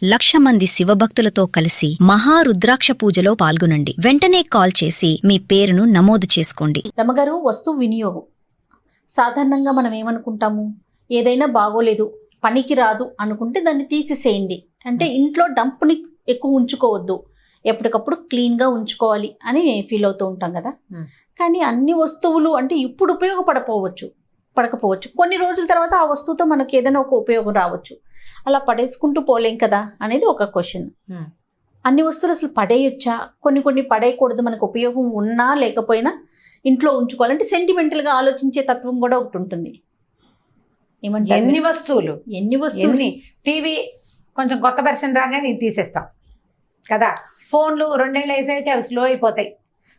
1,00,000 మంది శివభక్తులతో కలిసి మహారుద్రాక్ష పూజలో పాల్గొనండి. వెంటనే కాల్ చేసి మీ పేరును నమోదు చేసుకోండి. రమగారు, వస్తువు వినియోగం సాధారణంగా మనం ఏమనుకుంటాము, ఏదైనా బాగోలేదు, పనికి రాదు అనుకుంటే దాన్ని తీసేసేయండి. అంటే ఇంట్లో డంప్ని ఎక్కువ ఉంచుకోవద్దు, ఎప్పటికప్పుడు క్లీన్గా ఉంచుకోవాలి అని ఫీల్ అవుతూ ఉంటాం కదా. కానీ అన్ని వస్తువులు అంటే ఇప్పుడు పడకపోవచ్చు, కొన్ని రోజుల తర్వాత ఆ వస్తువుతో మనకి ఏదైనా ఒక ఉపయోగం రావచ్చు. అలా పడేసుకుంటూ పోలేం కదా అనేది ఒక క్వశ్చన్. అన్ని వస్తువులు అసలు పడేయొచ్చా? కొన్ని పడేయకూడదు, మనకు ఉపయోగం ఉన్నా లేకపోయినా ఇంట్లో ఉంచుకోవాలంటే సెంటిమెంటల్గా ఆలోచించే తత్వం కూడా ఒకటి ఉంటుంది. ఏమంటారు? ఎన్ని వస్తువులు టీవీ కొంచెం కొత్త వెర్షన్ రాగానే ఇది తీసేస్తాం కదా. ఫోన్లు 2 ఏళ్ళు అయ్యేసరికి అవి స్లో అయిపోతాయి,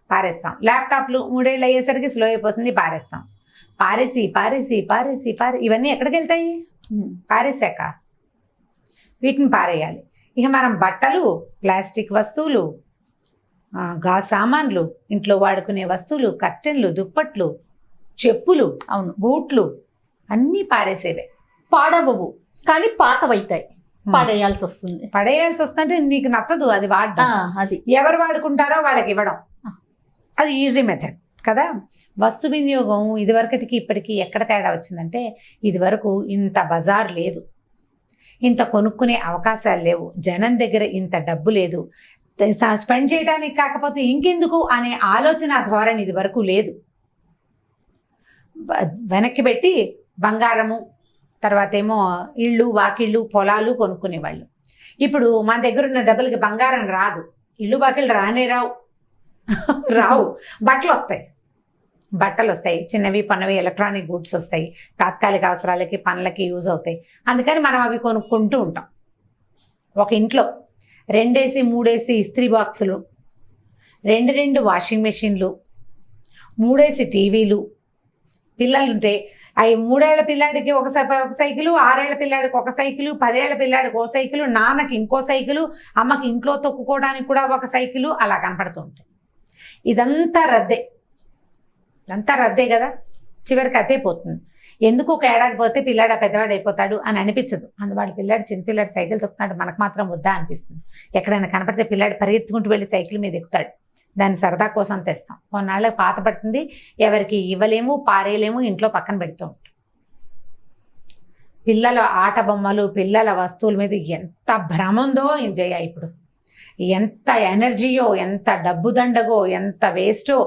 పారేస్తాం. ల్యాప్టాప్లు 3 ఏళ్ళు అయ్యేసరికి స్లో అయిపోతుంది, పారేస్తాం. పారేసి ఇవన్నీ ఎక్కడికి వెళ్తాయి? పారేసాక వీటిని పారేయాలి. ఇక మనం బట్టలు, ప్లాస్టిక్ వస్తువులు, గాజు సామాన్లు, ఇంట్లో వాడుకునే వస్తువులు, కర్టెన్లు, దుప్పట్లు, చెప్పులు, బూట్లు అన్నీ పారేసేవే. పాడవవు కానీ పాతవైతాయి, పడేయాల్సి వస్తుందంటే నీకు నచ్చదు అది వాడడం. అది ఎవరు వాడుకుంటారో వాళ్ళకి ఇవ్వడం, అది ఈజీ మెథడ్ కదా. వస్తు వినియోగం ఇదివరకటికి ఇప్పటికీ ఎక్కడ తేడా వచ్చిందంటే, ఇదివరకు ఇంత బజార్ లేదు, ఇంత కొనుక్కునే అవకాశాలు లేవు, జనం దగ్గర ఇంత డబ్బు లేదు, స్పెండ్ చేయడానికి కాకపోతే ఇంకెందుకు అనే ఆలోచన ధోరణి ఇది వరకు లేదు. వెనక్కి పెట్టి బంగారము, తర్వాత ఏమో ఇళ్ళు, వాకిళ్ళు, పొలాలు కొనుక్కునేవాళ్ళు. ఇప్పుడు మన దగ్గర ఉన్న డబ్బులకి బంగారం రాదు, ఇళ్ళు వాకిళ్ళు రావు. బట్టలు వస్తాయి, చిన్నవి పన్నవి ఎలక్ట్రానిక్ గుడ్స్ వస్తాయి, తాత్కాలిక అవసరాలకి పనులకి యూజ్ అవుతాయి. అందుకని మనం అవి కొనుక్కుంటూ ఉంటాం. ఒక ఇంట్లో 2 3 ఇస్త్రీ బాక్సులు, 2 వాషింగ్ మెషిన్లు, 3 టీవీలు, పిల్లలుంటే అవి 3 ఏళ్ల పిల్లాడికి ఒక సైకిలు, 6 ఏళ్ల పిల్లాడికి ఒక సైకిలు, 10 ఏళ్ల పిల్లాడికి ఒక సైకిలు, నాన్నకి ఇంకో సైకిలు, అమ్మకి ఇంట్లో తొక్కుకోవడానికి కూడా ఒక సైకిలు, అలా కనపడుతూ ఉంటాయి. ఇదంతా రద్దే కదా. చివరికి అదే పోతుంది. ఎందుకు ఒక ఏడాది పోతే పిల్లాడు పెద్దవాడు అయిపోతాడు అని అనిపించదు. అందువాడు చిన్నపిల్లాడు సైకిల్ తొక్కుతున్నాడు, మనకు మాత్రం వద్దా అనిపిస్తుంది. ఎక్కడైనా కనపడితే పిల్లాడు పరిగెత్తుకుంటూ వెళ్ళి సైకిల్ మీద ఎక్కుతాడు. దాన్ని సరదా కోసం తెస్తాం. కొన్నాళ్ళకి పాత పడుతుంది, ఎవరికి ఇవ్వలేము, పారేయలేము, ఇంట్లో పక్కన పెడుతూ ఉంటాం. పిల్లల ఆట బొమ్మలు, పిల్లల వస్తువుల మీద ఎంత భ్రమ ఉందో ఎంజాయ్. ఇప్పుడు ఎంత ఎనర్జీయో, ఎంత డబ్బు దండగో, ఎంత వేస్టో,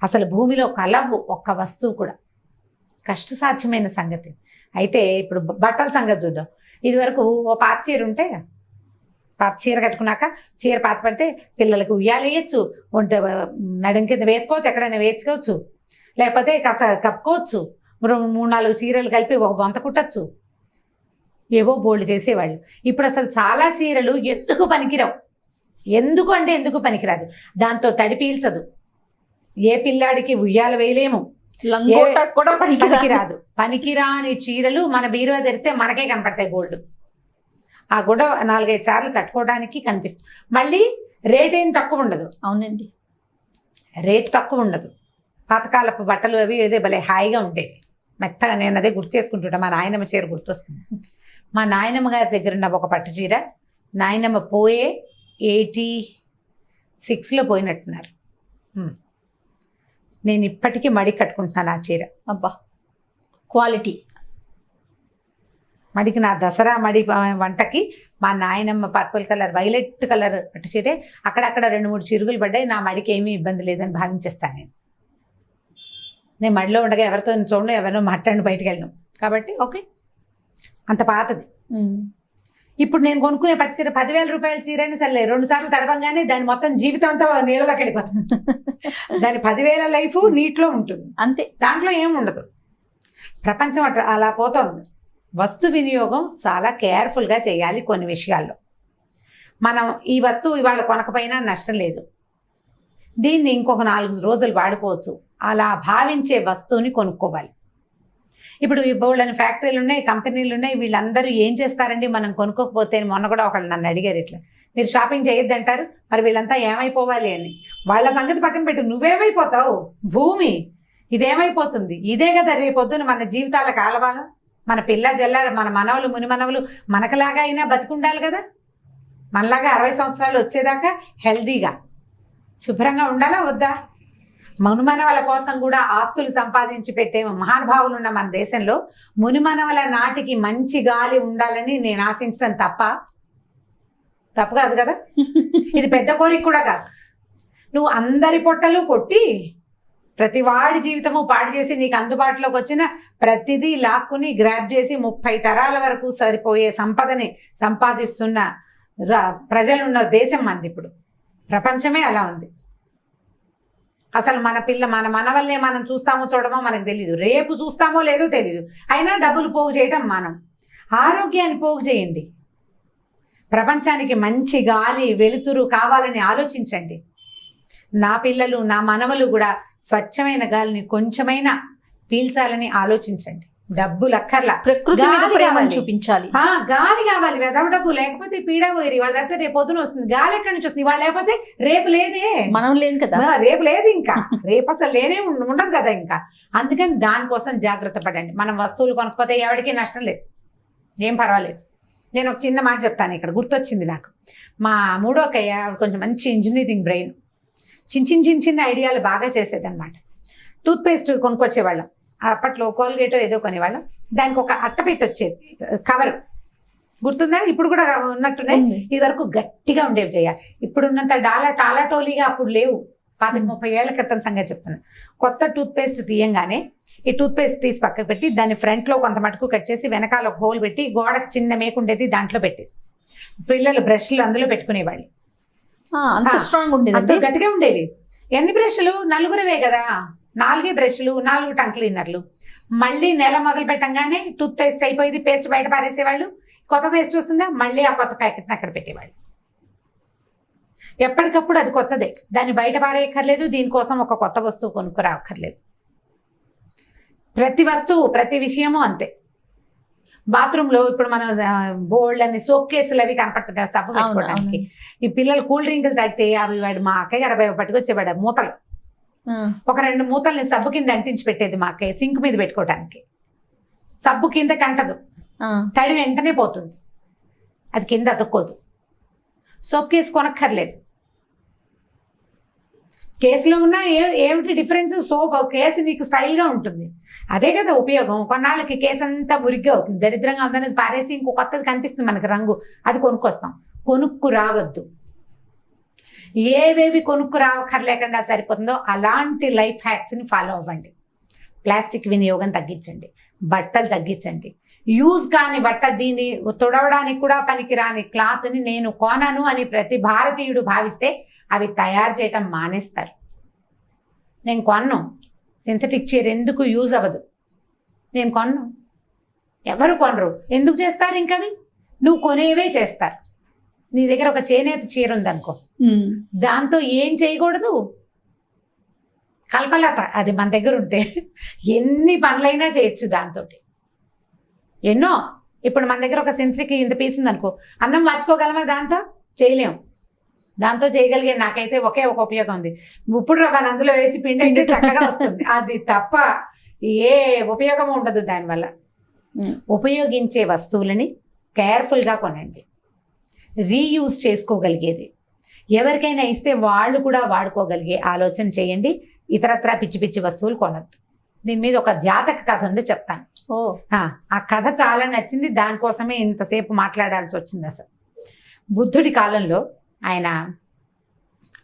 అసలు భూమిలో కలవు ఒక్క వస్తువు కూడా. కష్టసాధ్యమైన సంగతి. అయితే ఇప్పుడు బట్టల సంగతి చూద్దాం. ఇదివరకు ఓ పాత చీర ఉంటే, పాత చీర కట్టుకున్నాక చీర పాత పడితే పిల్లలకు ఉయ్యాలేయచ్చు, నడుం కింద వేసుకోవచ్చు, ఎక్కడైనా వేసుకోవచ్చు, లేకపోతే కాస్త కప్పుకోవచ్చు, 3-4 చీరలు కలిపి ఒక బొంత కుట్టచ్చు, ఏవో బోల్డ్ చేసేవాళ్ళు. ఇప్పుడు అసలు చాలా చీరలు ఎందుకు పనికిరాదు. దాంతో తడి పీల్చదు, ఏ పిల్లాడికి ఉయ్యాల వేయలేము, కూడా పనికిరాదు. పనికిరాని చీరలు మన బీరువా తెరిస్తే మనకే కనపడతాయి బోల్డ్. ఆ కూడా 4-5 సార్లు కట్టుకోవడానికి కనిపిస్తుంది. మళ్ళీ రేట్ ఏం తక్కువ ఉండదు. అవునండి, రేట్ తక్కువ ఉండదు. పాతకాలపు బట్టలు అవి ఏదో భలే హాయిగా ఉండేవి, మెత్తగా. నేను అదే గుర్తు చేసుకుంటుంటా, మా నాయనమ్మ చీర గుర్తొస్తుంది. మా నాయనమ్మ గారి దగ్గర ఉన్న ఒక పట్టు చీర, నాయనమ్మ పోయే 86లో పోయినట్టున్నారు. నేను ఇప్పటికీ మడి కట్టుకుంటున్నాను ఆ చీర. అబ్బా, క్వాలిటీ. మడికి నా దసరా మడి వంటకి మా నాయనమ్మ పర్పుల్ కలర్, వైలెట్ కలర్ పట్టు చీరే. అక్కడక్కడ 2-3 చిరుగులు పడ్డాయి. నా మడికి ఏమీ ఇబ్బంది లేదని భావించేస్తాను. నేను మడిలో ఉండగా ఎవరితో చూడండి, ఎవరినో మాట్లాడి బయటకు వెళ్ళను కాబట్టి ఓకే, అంత పాతది. ఇప్పుడు నేను కొనుక్కునే పట్టు చీర 10,000 రూపాయల చీర అయినా సరే 2 సార్లు తడవంగానే దాని మొత్తం జీవితం అంతా నీళ్ళలోకి వెళ్ళిపోతుంది. దాని 10,000 లైఫ్ నీటిలో ఉంటుంది అంతే, దాంట్లో ఏం ఉండదు. ప్రపంచం అలా పోతుంది. వస్తు వినియోగం చాలా కేర్ఫుల్గా చేయాలి. కొన్ని విషయాల్లో మనం ఈ వస్తువు ఇవాళ కొనకపోయినా నష్టం లేదు, దీన్ని ఇంకొక 4 రోజులు వాడుకోవచ్చు, అలా భావించే వస్తువుని కొనుక్కోవాలి. ఇప్పుడు ఈ బోల్డని ఫ్యాక్టరీలు ఉన్నాయి, కంపెనీలు ఉన్నాయి, వీళ్ళందరూ ఏం చేస్తారండి మనం కొనుక్కోకపోతే? మొన్న కూడా ఒకళ్ళు నన్ను అడిగారు, ఇట్లా మీరు షాపింగ్ చేయొద్దు అంటారు, మరి వీళ్ళంతా ఏమైపోవాలి అని. వాళ్ళ సంగతి పక్కన పెట్టు, నువ్వేమైపోతావు? భూమి ఇదేమైపోతుంది? ఇదే కదా రేపొద్దున మన జీవితాల కాలవాలం. మన పిల్ల జల్ల, మన మనవలు మునిమనవలు మనకలాగా అయినా బతికుండాలి కదా. మనలాగా 60 సంవత్సరాలు వచ్చేదాకా హెల్దీగా శుభ్రంగా ఉండాలా వద్దా? మునిమనవల కోసం కూడా ఆస్తులు సంపాదించి పెట్టే మహానుభావులు ఉన్న మన దేశంలో మునిమనవల నాటికి మంచి గాలి ఉండాలని నేను ఆశించడం తప్పు కాదు కదా. ఇది పెద్ద కోరిక కూడా కాదు. నువ్వు అందరి పొట్టలు కొట్టి ప్రతి వాడి జీవితము పాడు చేసి నీకు అందుబాటులోకి వచ్చిన ప్రతిదీ లాక్కుని గ్రాప్ చేసి 30 తరాల వరకు సరిపోయే సంపదని సంపాదిస్తున్న ప్రజలున్న దేశం మంది. ఇప్పుడు ప్రపంచమే అలా ఉంది. అసలు మన మనవల్నే మనం చూస్తామో చూడమో మనకు తెలియదు, రేపు చూస్తామో లేదో తెలియదు. అయినా డబ్బులు పోగు చేయటం మనం. ఆరోగ్యాన్ని పోగు చేయండి. ప్రపంచానికి మంచి గాలి వెలుతురు కావాలని ఆలోచించండి. నా పిల్లలు నా మనవలు కూడా స్వచ్ఛమైన గాలిని కొంచెమైనా పీల్చాలని ఆలోచించండి. డబ్బులు అక్కర్లా, ప్రకృతి మీద ప్రేమను చూపించాలి. గాలి కావాలి. వెదవ డబ్బు లేకపోతే పీడా పోయి వాళ్ళ దగ్గర రేపు పొద్దున వస్తుంది. గాలి ఎక్కడి నుంచి వస్తుంది? వాళ్ళు లేకపోతే రేపు లేదే, మనం లేదు కదా, రేపు లేదు, ఇంకా రేపు అసలు లేనే ఉండదు కదా. ఇంకా అందుకని దానికోసం జాగ్రత్త పడండి. మనం వస్తువులు కొనకపోతే ఎవరికి నష్టం లేదు, ఏం పర్వాలేదు. నేను ఒక చిన్న మాట చెప్తాను, ఇక్కడ గుర్తొచ్చింది నాకు. మా మూడో అక్కయ్య కొంచెం మంచి ఇంజనీరింగ్ బ్రెయిన్, చిన్న ఐడియాలు బాగా చేసేదన్నమాట. టూత్పేస్ట్ కొనుక్కొచ్చేవాళ్ళం. అప్పట్లో కోల్గేటో ఏదో కొనేవాళ్ళం. దానికి ఒక అట్ట పెట్టి వచ్చేది, కవర్ గుర్తుందా? ఇప్పుడు కూడా ఉన్నట్టున్నాయి. ఇది వరకు గట్టిగా ఉండేవి చేయ. ఇప్పుడున్నంత టాలాటోలీగా అప్పుడు లేవు. 30 ఏళ్ల క్రితం సంగతి చెప్తున్నాను. కొత్త టూత్పేస్ట్ తీయంగానే ఈ టూత్పేస్ట్ తీసి పక్కకు పెట్టి దాన్ని ఫ్రంట్లో కొంత మటుకు కట్ చేసి వెనకాల ఒక హోల్ పెట్టి గోడకు చిన్న మేకుండేది దాంట్లో పెట్టేది. పిల్లలు బ్రష్లు అందులో పెట్టుకునేవాళ్ళు. అంత స్ట్రాంగ్ ఉండేది, అంత గట్టిగా ఉండేవి. ఎన్ని బ్రష్లు? 4 కదా, 4 బ్రష్లు, 4 టంగ్ క్లీనర్లు. మళ్ళీ నెల మొదలు పెట్టంగానే టూత్ పేస్ట్ అయిపోయింది, పేస్ట్ బయట పారేసేవాళ్ళు. కొత్త పేస్ట్ వస్తుందా, మళ్ళీ ఆ కొత్త ప్యాకెట్ని అక్కడ పెట్టేవాళ్ళు. ఎప్పటికప్పుడు అది కొత్తదే, దాన్ని బయట పారేయక్కర్లేదు, దీనికోసం ఒక కొత్త వస్తువు కొనుక్కురాక్కర్లేదు. ప్రతి వస్తువు ప్రతి విషయము అంతే. బాత్రూంలో ఇప్పుడు మనం బోల్డ్ అని సోప్ కేసులు అవి కనపడుతుంటాయి సబ్బు పెట్టుకోవడానికి. ఈ పిల్లలు కూల్ డ్రింకులు తాగితే అవి వాడు మా అక్కయ్య గారు పట్టుకొచ్చేవాడు మూతలు. ఒక 2 మూతల్ని సబ్బు కింద అంటించి పెట్టేది మా అక్కయ్య, సింక్ మీద పెట్టుకోవడానికి. సబ్బు కింద కంటదు, తడి వెంటనే పోతుంది, అది కింద అతుక్కోదు. Soap case కొనక్కర్లేదు. కేసులో ఉన్న ఏమిటి డిఫరెన్స్? సోప్ కేసు నీకు స్టైల్గా ఉంటుంది, అదే కదా ఉపయోగం. కొన్నాళ్ళకి కేసు అంతా మురిగ్గా అవుతుంది, దరిద్రంగా ఉందనేది పారేసి ఇంకో కొత్తది కనిపిస్తుంది మనకు రంగు, అది కొనుక్కొస్తాం. కొనుక్కు రావద్దు. ఏవేవి కొనుక్కు రావక్కర్లేకుండా సరిపోతుందో అలాంటి లైఫ్ హ్యాక్స్ని ఫాలో అవ్వండి. ప్లాస్టిక్ వినియోగం తగ్గించండి, బట్టలు తగ్గించండి. యూజ్ కాని బట్ట, దీన్ని తుడవడానికి కూడా పనికిరాని క్లాత్ని నేను కొనను అని ప్రతి భారతీయుడు భావిస్తే అవి తయారు చేయటం మానేస్తారు. నేను కొన్ను, సింథటిక్ చీర ఎందుకు యూజ్ అవ్వదు, నేను కొన్ను. ఎవరు కొనరు, ఎందుకు చేస్తారు? ఇంకవి నువ్వు కొనేవే చేస్తారు. నీ దగ్గర ఒక చేనేత చీర ఉందనుకో, దాంతో ఏం చేయకూడదు? కల్పలత, అది మన దగ్గర ఉంటే ఎన్ని పనులైనా చేయొచ్చు దాంతో, ఎన్నో. ఇప్పుడు మన దగ్గర ఒక సింథటిక్ ఇంత పీస్ ఉందనుకో, అన్నం మార్చుకోగలమా? దాంతో చేయలేము. దాంతో చేయగలిగే నాకైతే ఒకే ఒక ఉపయోగం ఉంది, ఇప్పుడు రవ్వని అందులో వేసి పిండి చక్కగా వస్తుంది. అది తప్ప ఏ ఉపయోగం ఉండదు దానివల్ల. ఉపయోగించే వస్తువులని కేర్ఫుల్గా కొనండి. రీయూజ్ చేసుకోగలిగేది, ఎవరికైనా ఇస్తే వాళ్ళు కూడా వాడుకోగలిగే ఆలోచన చేయండి. ఇతరత్రా పిచ్చి పిచ్చి వస్తువులు కొనద్దు. దీని మీద ఒక జాతక కథ ఉంది, చెప్తాను. ఆ కథ చాలా నచ్చింది, దానికోసమే ఇంతసేపు మాట్లాడాల్సి వచ్చింది. అసలు బుద్ధుడి కాలంలో ఆయన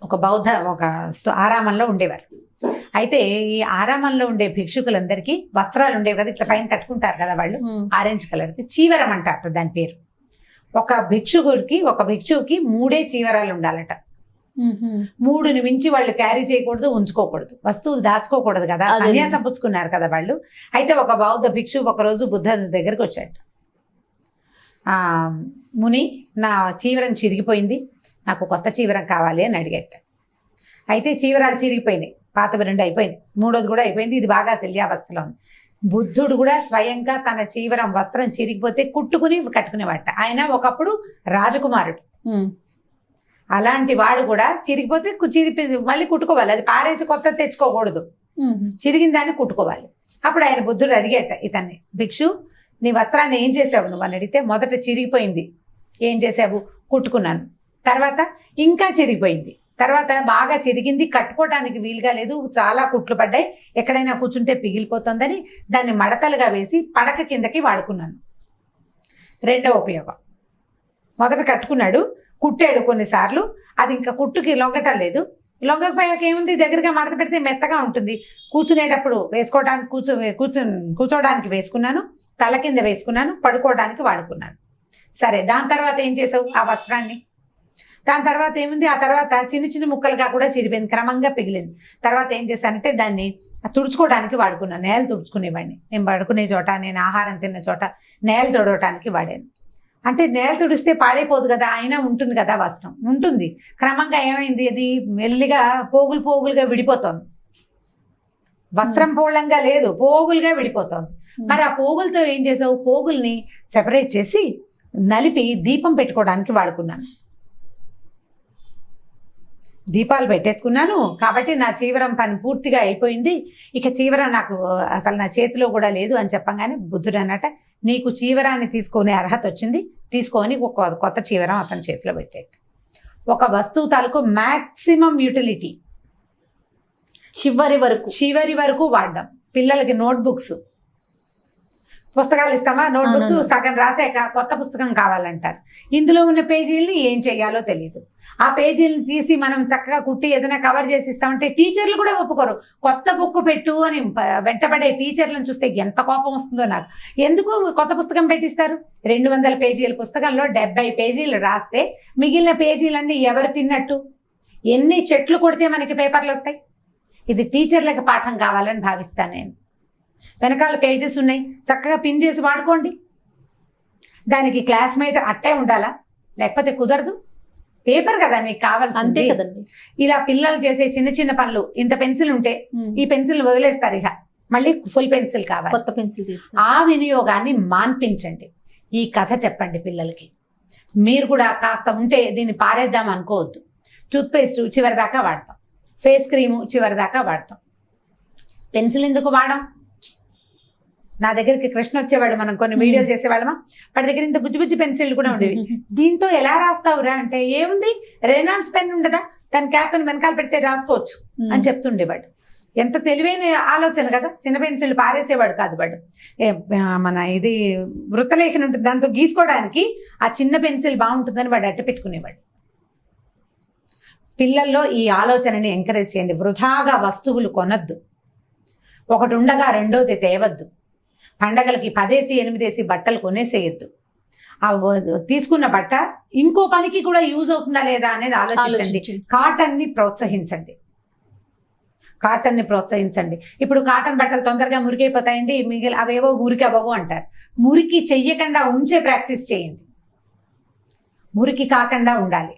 ఒక ఆరామంలో ఉండేవారు. అయితే ఈ ఆరామంలో ఉండే భిక్షుకులందరికీ వస్త్రాలు ఉండేవి కదా, ఇట్లా పైన కట్టుకుంటారు కదా వాళ్ళు, ఆరెంజ్ కలర్ది చీవరం అంటారు దాని పేరు. ఒక భిక్షువుకి 3 చీవరాలు ఉండాలట. 3ని మించి వాళ్ళు క్యారీ చేయకూడదు, ఉంచుకోకూడదు, వస్తువులు దాచుకోకూడదు కదా, సన్యాసం పుచ్చుకున్నారు కదా వాళ్ళు. అయితే ఒక బౌద్ధ భిక్షు ఒకరోజు బుద్ధ దగ్గరికి వచ్చాడు. ముని, నా చీవరం చిరిగిపోయింది, నాకు కొత్త చీవరం కావాలి అని అడిగట. అయితే చీవరాలు చిరిగిపోయినాయి, పాతవి 2 అయిపోయినాయి, 3వది కూడా అయిపోయింది, ఇది బాగా శల్యావస్థలో ఉంది. బుద్ధుడు కూడా స్వయంగా తన చీవరం వస్త్రం చిరిగిపోతే కుట్టుకుని కట్టుకునేవాట. ఆయన ఒకప్పుడు రాజకుమారుడు, అలాంటి వాడు కూడా చిరిగిపోతే మళ్ళీ కుట్టుకోవాలి, అది పారేసి కొత్త తెచ్చుకోకూడదు, చిరిగిన దాన్ని కుట్టుకోవాలి. అప్పుడు ఆయన బుద్ధుడు అడిగేట ఇతన్ని, భిక్షు నీ వస్త్రాన్ని ఏం చేసావు నువ్వు అని అడిగితే, మొదట చిరిగిపోయింది, ఏం చేసావు? కుట్టుకున్నాను. తర్వాత ఇంకా చిరిగిపోయింది. తర్వాత బాగా చిరిగింది, కట్టుకోవడానికి వీలుగా లేదు, చాలా కుట్లు పడ్డాయి, ఎక్కడైనా కూర్చుంటే పిగిలిపోతుందని దాన్ని మడతలుగా వేసి పడక కిందకి వాడుకున్నాను. రెండో ఉపయోగం, మొదట కట్టుకున్నాడు, కుట్టాడు కొన్నిసార్లు, అది ఇంకా కుట్టుకి లొంగటం లేదు. లొంగకపోయాక ఏముంది, దగ్గరగా మడత పెడితే మెత్తగా ఉంటుంది. కూర్చునేటప్పుడు వేసుకోవడానికి కూర్చోవడానికి వేసుకున్నాను, తల కింద వేసుకున్నాను, పడుకోవడానికి వాడుకున్నాను. సరే, దాని తర్వాత ఏం చేసావు ఆ వస్త్రాన్ని? దాని తర్వాత ఏముంది, ఆ తర్వాత చిన్న చిన్న ముక్కలుగా కూడా చిరిపోయింది, క్రమంగా పిగిలింది. తర్వాత ఏం చేశానంటే దాన్ని తుడుచుకోవడానికి వాడుకున్నాను. నేల తుడుచుకునేవాడిని, నేను పడుకునే చోట, నేను ఆహారం తిన్న చోట నేల తుడవటానికి వాడాను. అంటే నేల తుడిస్తే పాడైపోదు కదా, అయినా ఉంటుంది కదా వస్త్రం, ఉంటుంది. క్రమంగా ఏమైంది, అది మెల్లిగా పోగులుగా విడిపోతోంది. వస్త్రం పోలంగా లేదు, పోగులుగా విడిపోతోంది. మరి ఆ పోగులతో ఏం చేసావు, పోగుల్ని సెపరేట్ చేసి నలిపి దీపం పెట్టుకోవడానికి వాడుకున్నాను. దీపాలు పెట్టేసుకున్నాను కాబట్టి నా చీవరం పని పూర్తిగా అయిపోయింది. ఇక చీవరం నాకు అసలు నా చేతిలో కూడా లేదు అని చెప్పగానే బుద్ధుడు అన్నట, నీకు చీవరాన్ని తీసుకునే అర్హత వచ్చింది, తీసుకొని ఒక కొత్త చీవరం అతని చేతిలో పెట్టాడు. ఒక వస్తువు తాలూకు మ్యాక్సిమం యూటిలిటీ చివరి వరకు వాడడం. పిల్లలకి నోట్బుక్స్, పుస్తకాలు ఇస్తామా, నోట్బుక్స్ సగం రాసాక కొత్త పుస్తకం కావాలంటారు. ఇందులో ఉన్న పేజీలని ఏం చేయాలో తెలియదు. ఆ పేజీలను తీసి మనం చక్కగా కుట్టి ఏదైనా కవర్ చేసి ఇస్తామంటే టీచర్లు కూడా ఒప్పుకోరు. కొత్త బుక్ పెట్టు అని వెంటబడే టీచర్లను చూస్తే ఎంత కోపం వస్తుందో నాకు. ఎందుకు కొత్త పుస్తకం పెట్టిస్తారు? 200 పేజీల పుస్తకంలో 70 పేజీలు రాస్తే మిగిలిన పేజీలన్నీ ఎవరు తిన్నట్టు? ఎన్ని చెట్లు కొడితే మనకి పేపర్లు వస్తాయి? ఇది టీచర్లకు పాఠం కావాలని భావిస్తాను నేను. వెనకాల పేజెస్ ఉన్నాయి, చక్కగా పిన్ చేసి వాడుకోండి. దానికి క్లాస్మేట్ అట్టే ఉండాలా? లేకపోతే కుదరదు. పేపర్ కదా నీకు కావాల్సింది, అంతే కదండి. ఇలా పిల్లలు చేసే చిన్న చిన్న పనులు, ఇంత పెన్సిల్ ఉంటే ఈ పెన్సిల్ వదిలేస్తారు, ఇక మళ్ళీ ఫుల్ పెన్సిల్ కావాలి, కొత్త పెన్సిల్ తీసుకు. ఆ వినియోగాన్ని మాన్పించండి. ఈ కథ చెప్పండి పిల్లలకి. మీరు కూడా కాస్త ఉంటే దీన్ని పారేద్దాం అనుకోవద్దు. టూత్పేస్ట్ చివరి దాకా వాడతాం, ఫేస్ క్రీము చివరి దాకా వాడతాం, పెన్సిల్ ఎందుకు వాడడం? నా దగ్గరికి కృష్ణ వచ్చేవాడు, మనం కొన్ని వీడియోలు చేసేవాళ్ళమా, వాడి దగ్గర ఇంత బుజ్జి పెన్సిల్ కూడా ఉండేవి. దీంతో ఎలా రాస్తావురా అంటే, ఏముంది రెనాల్డ్స్ పెన్ ఉండదా, దాని క్యాప్ వెనకాల పెడితే రాసుకోవచ్చు అని చెప్తుండేవాడు. ఎంత తెలివైన ఆలోచన కదా. చిన్న పెన్సిల్ పారేసేవాడు కాదు వాడు. మన ఇది వృత్తలేఖనం ఉంటుంది, దాంతో గీసుకోవడానికి ఆ చిన్న పెన్సిల్ బాగుంటుందని వాడు అట్ట పెట్టుకునేవాడు. పిల్లల్లో ఈ ఆలోచనని ఎంకరేజ్ చేయండి. వృధాగా వస్తువులు కొనొద్దు. ఒకటి ఉండగా రెండోది తేవద్దు. పండగలకి 10 బట్టలు కొనేసేయద్దు. ఆ తీసుకున్న బట్ట ఇంకో పనికి కూడా యూజ్ అవుతుందా లేదా అనేది ఆలోచించండి. కాటన్ని ప్రోత్సహించండి. ఇప్పుడు కాటన్ బట్టలు తొందరగా మురికైపోతాయండి, మిగిలిన అవేవో మురికి అవ్వవు అంటారు. మురికి చెయ్యకుండా ఉంచే ప్రాక్టీస్ చేయండి. మురికి కాకుండా ఉండాలి.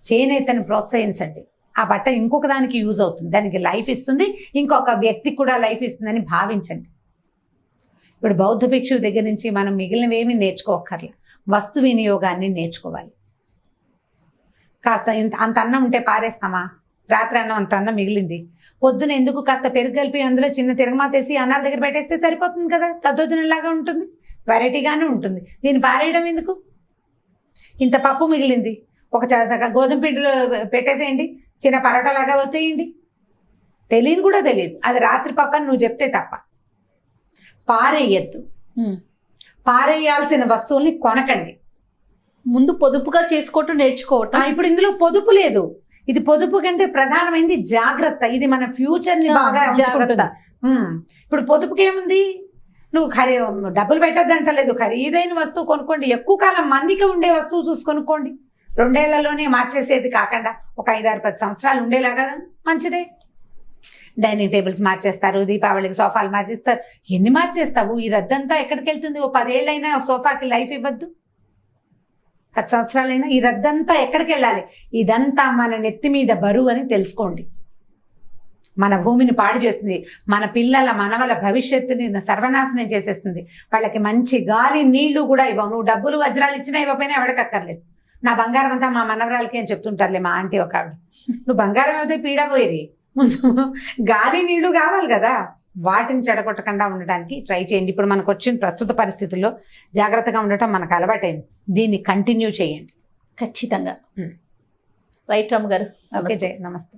చేనేతను ప్రోత్సహించండి. ఆ బట్ట ఇంకొక దానికి యూజ్ అవుతుంది, దానికి లైఫ్ ఇస్తుంది, ఇంకొక వ్యక్తికి కూడా లైఫ్ ఇస్తుందని భావించండి. ఇప్పుడు బౌద్ధ భిక్షువు దగ్గర నుంచి మనం మిగిలినవేమీ నేర్చుకోక్కర్లే, వస్తు వినియోగాన్ని నేర్చుకోవాలి. కాస్త అంత అన్నం ఉంటే పారేస్తామా? రాత్రి అన్నం అంత అన్నం మిగిలింది, పొద్దున ఎందుకు కాస్త పెరుగు కలిపి అందులో చిన్న తిరగమాతేసి అన్నాల దగ్గర పెట్టేస్తే సరిపోతుంది కదా, దద్దోజనంలాగా ఉంటుంది, వెరైటీగానే ఉంటుంది. దీన్ని పారేయడం ఎందుకు? ఇంత పప్పు మిగిలింది, ఒక గోధుమ పిండిలో పెట్టేసేయండి, చిన్న పరోటాలాగా వతేయండి. తెలియని కూడా తెలియదు, అది రాత్రి పప్పు అని నువ్వు చెప్తే తప్ప. పారేయద్దు. పారేయాల్సిన వస్తువుల్ని కొనకండి. ముందు పొదుపుగా చేసుకోవటం నేర్చుకోవటం. ఇప్పుడు ఇందులో పొదుపు లేదు. ఇది పొదుపు కంటే ప్రధానమైనది జాగ్రత్త. ఇది మన ఫ్యూచర్ ని బాగా జాగ్రత్త. ఇప్పుడు పొదుపుకి ఏముంది, నువ్వు డబ్బులు పెట్టద్దంటలేదు, ఖరీదైన వస్తువు కొనుక్కోండి. ఎక్కువ కాలం మందికి ఉండే వస్తువు చూసి కొనుక్కోండి. 2 ఏళ్లలోనే మార్చేసేది కాకుండా ఒక 5, 6, 10 సంవత్సరాలు ఉండేలాగా మంచిదే. డైనింగ్ టేబుల్స్ మార్చేస్తారు, దీపావళికి సోఫాలు మార్చేస్తారు. ఎన్ని మార్చేస్తావు? ఈ రద్దంతా ఎక్కడికి వెళ్తుంది? ఓ 10 ఏళ్ళైనా సోఫాకి లైఫ్ ఇవ్వద్దు, 10 సంవత్సరాలైనా ఈ రద్దంతా ఎక్కడికి వెళ్ళాలి? ఇదంతా మన నెత్తి మీద బరువు అని తెలుసుకోండి. మన భూమిని పాడు చేస్తుంది, మన పిల్లల మనవల భవిష్యత్తుని సర్వనాశనం చేసేస్తుంది. వాళ్ళకి మంచి గాలి నీళ్లు కూడా ఇవ్వవు. నువ్వు డబ్బులు వజ్రాలు ఇచ్చినా ఇవ్వకపోయినా ఎవడికక్కర్లేదు. నా బంగారం అంతా మా మనవరాలకి అని చెప్తుంటారులే మా ఆంటీ ఒక ఆవిడ. నువ్వు బంగారం అయితే పీడపోయేది, ముందు గాలి నీళ్లు కావాలి కదా. వాటిని చెడగొట్టకుండా ఉండడానికి ట్రై చేయండి. ఇప్పుడు మనకు వచ్చిన ప్రస్తుత పరిస్థితుల్లో జాగ్రత్తగా ఉండటం మనకు అలవాటైంది, దీన్ని కంటిన్యూ చేయండి. ఖచ్చితంగా. ఉమ్. రైట్ రామ్ గారు. ఓకే జయ, నమస్తే.